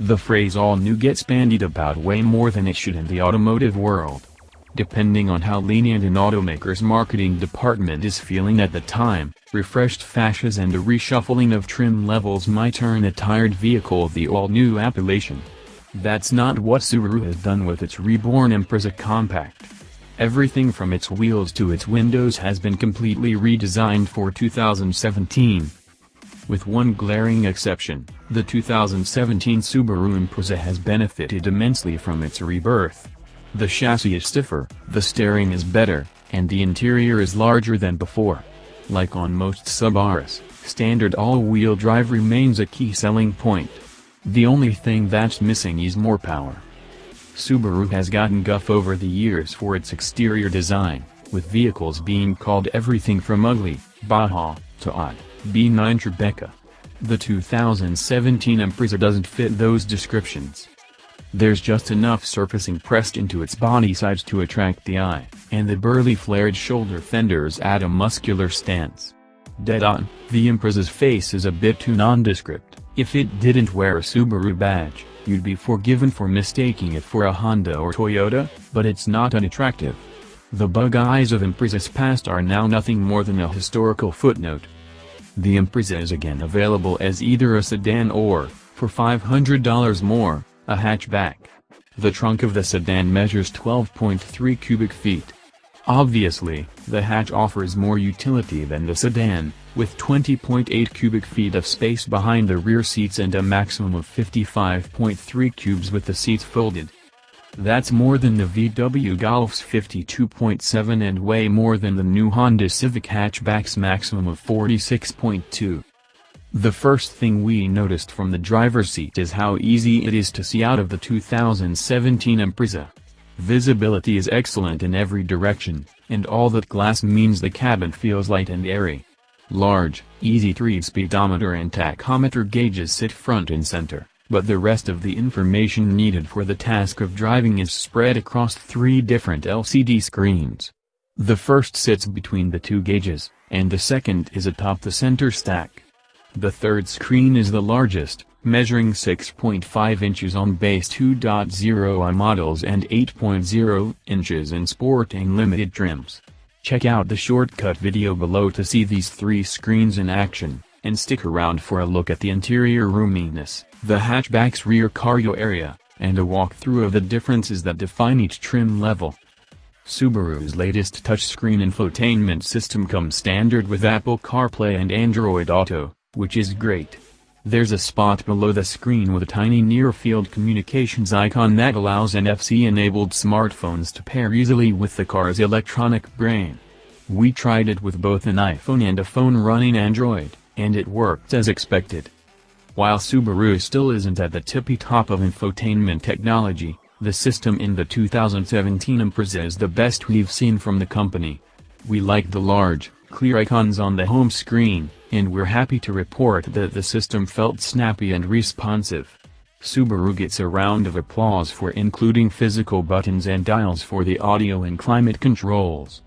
The phrase all new gets bandied about way more than it should in the automotive world. Depending on how lenient an automaker's marketing department is feeling at the time, refreshed fascias and a reshuffling of trim levels might earn a tired vehicle the all-new appellation. That's not what Subaru has done with its reborn Impreza compact. Everything from its wheels to its windows has been completely redesigned for 2017. With one glaring exception, the 2017 Subaru Impreza has benefited immensely from its rebirth. The chassis is stiffer, the steering is better, and the interior is larger than before. Like on most Subarus, standard all-wheel drive remains a key selling point. The only thing that's missing is more power. Subaru has gotten guff over the years for its exterior design, with vehicles being called everything from ugly, Baja, to odd, B9 Tribeca. The 2017 Impreza doesn't fit those descriptions. There's just enough surfacing pressed into its body sides to attract the eye, and the burly flared shoulder fenders add a muscular stance. Dead on, the Impreza's face is a bit too nondescript. If it didn't wear a Subaru badge, you'd be forgiven for mistaking it for a Honda or Toyota, but it's not unattractive. The bug eyes of Impreza's past are now nothing more than a historical footnote. The Impreza is again available as either a sedan or, for $500 more, a hatchback. The trunk of the sedan measures 12.3 cubic feet. Obviously, the hatch offers more utility than the sedan, with 20.8 cubic feet of space behind the rear seats and a maximum of 55.3 cubes with the seats folded. That's more than the VW Golf's 52.7 and way more than the new Honda Civic hatchback's maximum of 46.2. The first thing we noticed from the driver's seat is how easy it is to see out of the 2017 Impreza. Visibility is excellent in every direction, and all that glass means the cabin feels light and airy. Large, easy-to-read speedometer and tachometer gauges sit front and center, but the rest of the information needed for the task of driving is spread across 3 different LCD screens. The first sits between the 2 gauges, and the second is atop the center stack. The third screen is the largest, measuring 6.5 inches on base 2.0i models and 8.0 inches in Sport and Limited trims. Check out the shortcut video below to see these 3 screens in action, and stick around for a look at the interior roominess, the hatchback's rear cargo area, and a walkthrough of the differences that define each trim level. Subaru's latest touchscreen infotainment system comes standard with Apple CarPlay and Android Auto, which is great. There's a spot below the screen with a tiny near-field communications icon that allows NFC-enabled smartphones to pair easily with the car's electronic brain. We tried it with both an iPhone and a phone running Android, and it worked as expected. While Subaru still isn't at the tippy-top of infotainment technology, the system in the 2017 Impreza is the best we've seen from the company. We like the large, clear icons on the home screen, and we're happy to report that the system felt snappy and responsive. Subaru gets a round of applause for including physical buttons and dials for the audio and climate controls.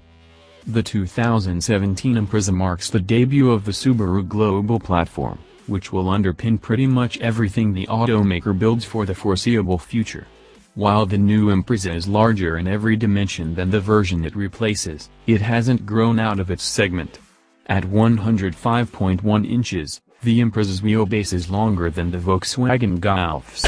The 2017 Impreza marks the debut of the Subaru global platform, which will underpin pretty much everything the automaker builds for the foreseeable future. While the new Impreza is larger in every dimension than the version it replaces, it hasn't grown out of its segment. At 105.1 inches, the Impreza's wheelbase is longer than the Volkswagen Golf's.